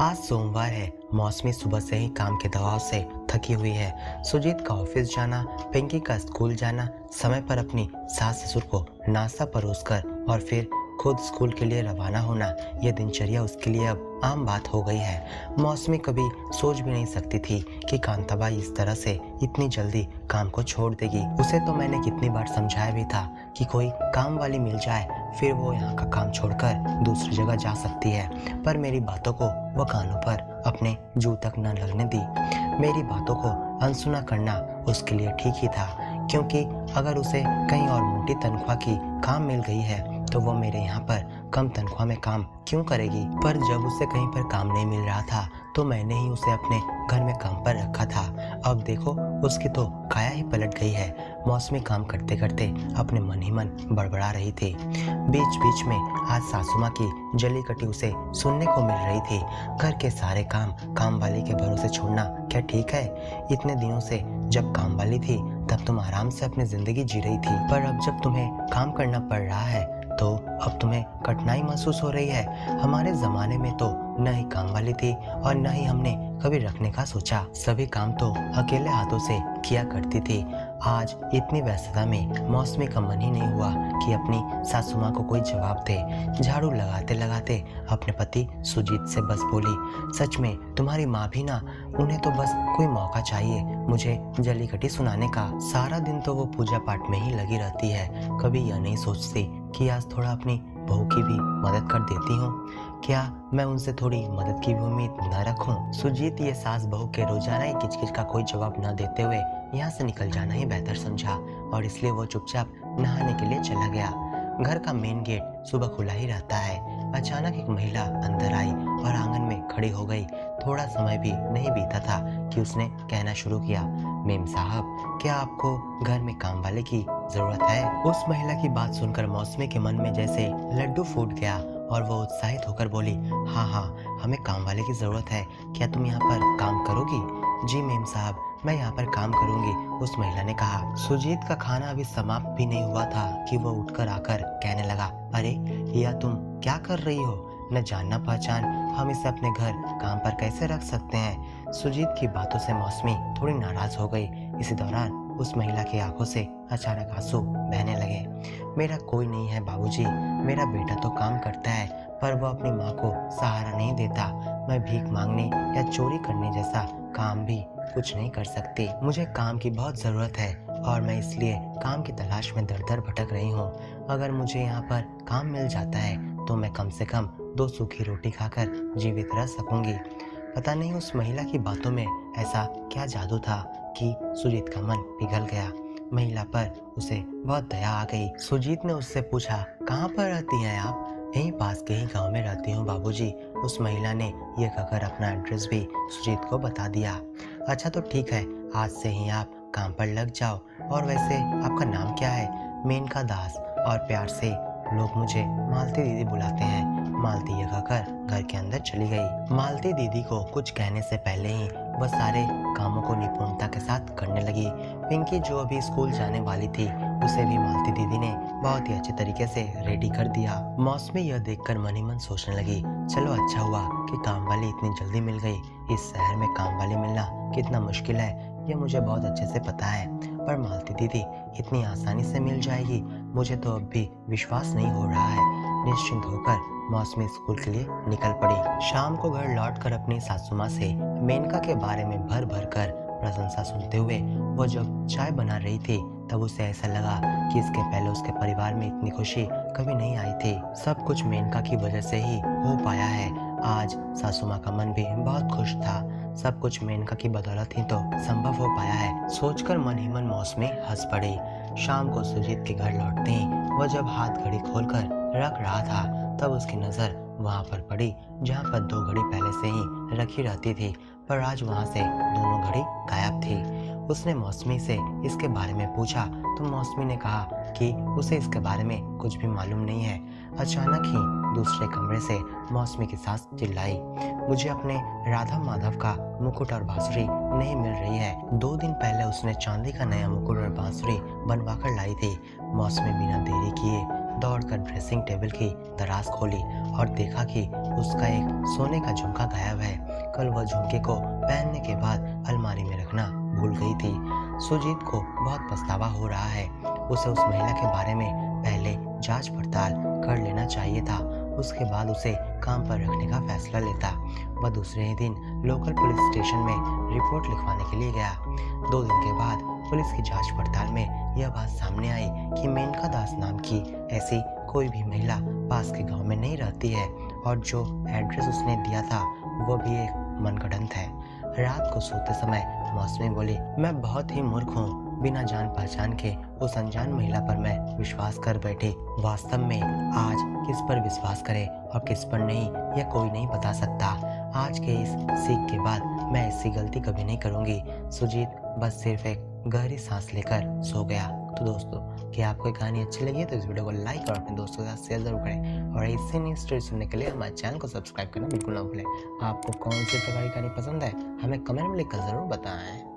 आज सोमवार है। मौसमी सुबह से ही काम के दबाव से थकी हुई है। सुजीत का ऑफिस जाना, पिंकी का स्कूल जाना, समय पर अपनी सास ससुर को नाश्ता परोसकर और फिर खुद स्कूल के लिए रवाना होना, यह दिनचर्या उसके लिए अब आम बात हो गई है। मौसमी कभी सोच भी नहीं सकती थी कि कांताबाई इस तरह से इतनी जल्दी काम को छोड़ देगी। उसे तो मैंने कितनी बार समझाया भी था कि कोई काम वाली मिल जाए, फिर वो यहाँ का काम छोड़कर दूसरी जगह जा सकती है, पर मेरी बातों को वो कानों पर अपने जू तक न लगने दी। मेरी बातों को अनसुना करना उसके लिए ठीक ही था, क्योंकि अगर उसे कहीं और मोटी तनख्वाह की काम मिल गई है तो वो मेरे यहाँ पर कम तनख्वाह में काम क्यों करेगी। पर जब उसे कहीं पर काम नहीं मिल रहा था तो मैंने ही उसे अपने घर में काम पर रखा था। अब देखो उसकी तो काया ही पलट गई है। मौसमी काम करते करते अपने मन ही मन बड़बड़ा रही थी। बीच बीच में आज सासू माँ की जली कटी उसे सुनने को मिल रही थी। घर के सारे काम वाली के भरोसे छोड़ना क्या ठीक है? इतने दिनों से जब काम वाली थी तब तुम आराम से अपनी जिंदगी जी रही थी, पर अब जब तुम्हें काम करना पड़ रहा है तो अब तुम्हें कठिनाई महसूस हो रही है। हमारे जमाने में तो न ही काम वाली थी और न ही हमने कभी रखने का सोचा। सभी काम तो अकेले हाथों से किया करती थी। आज इतनी व्यस्तता में मौसमी का मन ही नहीं हुआ कि अपनी सासू माँ को कोई जवाब दे। झाड़ू लगाते लगाते अपने पति सुजीत से बस बोली, सच में तुम्हारी माँ भी ना, उन्हें तो बस कोई मौका चाहिए मुझे जली कटी सुनाने का। सारा दिन तो वो पूजा पाठ में ही लगी रहती है, कभी यह नहीं सोचती कि आज थोड़ा अपनी बहू की भी मदद कर देती हूँ। क्या मैं उनसे थोड़ी मदद की भी उम्मीद न रखूं? सुजीत ये सास बहू के रोजाना ही किचकिच का कोई जवाब न देते हुए यहाँ से निकल जाना ही बेहतर समझा और इसलिए वो चुपचाप नहाने के लिए चला गया। घर का मेन गेट सुबह खुला ही रहता है। अचानक एक महिला अंदर आई और आंगन में खड़ी हो गई। थोड़ा समय भी नहीं बीता था कि उसने कहना शुरू किया, मेम साहब, क्या आपको घर में काम वाले की जरूरत है? उस महिला की बात सुनकर मौसमी के मन में जैसे लड्डू फूट गया और वो उत्साहित होकर बोली, हाँ हाँ, हमें काम वाले की जरूरत है। क्या तुम यहाँ पर काम करोगी? जी मेम साहब, मैं यहाँ पर काम करूंगी, उस महिला ने कहा। सुजीत का खाना अभी समाप्त भी नहीं हुआ था कि वो उठकर आकर कहने लगा, अरे यह तुम क्या कर रही हो? न जानना पहचान हम इसे अपने घर काम पर कैसे रख सकते हैं? सुजीत की बातों से मौसमी थोड़ी नाराज हो गई। इसी दौरान उस महिला की आंखों से अचानक आंसू बहने लगे। मेरा कोई नहीं है बाबूजी, मेरा बेटा तो काम करता है पर वो अपनी माँ को सहारा नहीं देता। मैं भीख मांगने या चोरी करने जैसा काम भी कुछ नहीं कर सकती। मुझे काम की बहुत ज़रूरत है और मैं इसलिए काम की तलाश में दर दर भटक रही हूँ। अगर मुझे यहाँ पर काम मिल जाता है तो मैं कम से कम 2 सूखी रोटी खाकर जीवित रह सकूंगी। पता नहीं उस महिला की बातों में ऐसा क्या जादू था कि सुजीत का मन पिघल गया। महिला पर उसे बहुत दया आ गई। सुजीत ने उससे पूछा, कहाँ पर रहती हैं आप? यहीं पास के ही गांव में रहती हूँ बाबूजी। उस महिला ने यह कहकर अपना एड्रेस भी सुजीत को बता दिया। अच्छा तो ठीक है, आज से ही आप काम पर लग जाओ। और वैसे आपका नाम क्या है? मेनका दास, और प्यार से लोग मुझे मालती दीदी बुलाते हैं। मालती यह कहकर घर के अंदर चली गई। मालती दीदी को कुछ कहने से पहले ही वह सारे कामों को निपुणता के साथ करने लगी। पिंकी जो अभी स्कूल जाने वाली थी उसे भी मालती दीदी ने बहुत ही अच्छे तरीके से रेडी कर दिया। मौसमी यह देखकर मन ही मन सोचने लगी, चलो अच्छा हुआ कि काम वाली इतनी जल्दी मिल गई। इस शहर में काम वाली मिलना कितना मुश्किल है यह मुझे बहुत अच्छे से पता है, पर मालती दीदी इतनी आसानी से मिल जाएगी मुझे तो अब भी विश्वास नहीं हो रहा है। निश्चिंत होकर मौसमी स्कूल के लिए निकल पड़ी। शाम को घर लौटकर अपनी सासू माँ से मेनका के बारे में भर भर कर प्रशंसा सुनते हुए वो जब चाय बना रही थी तब उसे ऐसा लगा कि इसके पहले उसके परिवार में इतनी खुशी कभी नहीं आई थी। सब कुछ मेनका की वजह से ही हो पाया है। आज सासू माँ का मन भी बहुत खुश था। सब कुछ मेनका की बदौलत ही तो संभव हो पाया है, सोचकर मन ही मन मौसमी हंस पड़ी। शाम को सुजीत के घर लौटते ही वह जब हाथ घड़ी खोलकर रख रहा था तब उसकी नजर वहां पर पड़ी जहां पर 2 घड़ी पहले से ही रखी रहती थी, पर आज वहां से दोनों घड़ी गायब थी। उसने मौसमी से इसके बारे में पूछा तो मौसमी ने कहा कि उसे इसके बारे में कुछ भी मालूम नहीं है। अचानक ही दूसरे कमरे से मौसमी की सास चिल्लाई, मुझे अपने राधा माधव का मुकुट और बांसुरी नहीं मिल रही है। 2 दिन पहले उसने चांदी का नया मुकुट और बांसुरी बनवा कर लाई थी। मौसमी बिना देरी किए दौड़कर ड्रेसिंग टेबल की दराज खोली और देखा कि उसका एक सोने का झुमका गायब है। कल वह झुमके को पहनने के बाद अलमारी में रखना भूल गई थी। सुजीत को बहुत पछतावा हो रहा है। उसे उस महिला के बारे में पहले जांच पड़ताल कर लेना चाहिए था, उसके बाद उसे काम पर रखने का फैसला लेता। वह दूसरे ही दिन लोकल पुलिस स्टेशन में रिपोर्ट लिखवाने के लिए गया। 2 दिन के बाद पुलिस की जांच पड़ताल में यह बात सामने आई कि मेनका दास नाम की ऐसी कोई भी महिला पास के गांव में नहीं रहती है और जो एड्रेस उसने दिया था वो भी एक मनगढ़ंत है। रात को सोते समय मौसमी बोली, मैं बहुत ही मूर्ख हूँ, बिना जान पहचान के उस अनजान महिला पर मैं विश्वास कर बैठी। वास्तव में आज किस पर विश्वास करे और किस पर नहीं, यह कोई नहीं बता सकता। आज के इस सीख के बाद मैं ऐसी गलती कभी नहीं करूँगी। सुजीत बस सिर्फ एक गहरी सांस लेकर सो गया। तो दोस्तों, क्या आपको ये कहानी अच्छी लगी है तो इस वीडियो को लाइक और अपने दोस्तों के साथ शेयर जरूर करें और ऐसे नई स्टोरी सुनने के लिए हमारे चैनल को सब्सक्राइब करना बिल्कुल ना भूलें। आपको कौन सी प्रकार की कहानी पसंद है हमें कमेंट में लिखकर ज़रूर बताएं।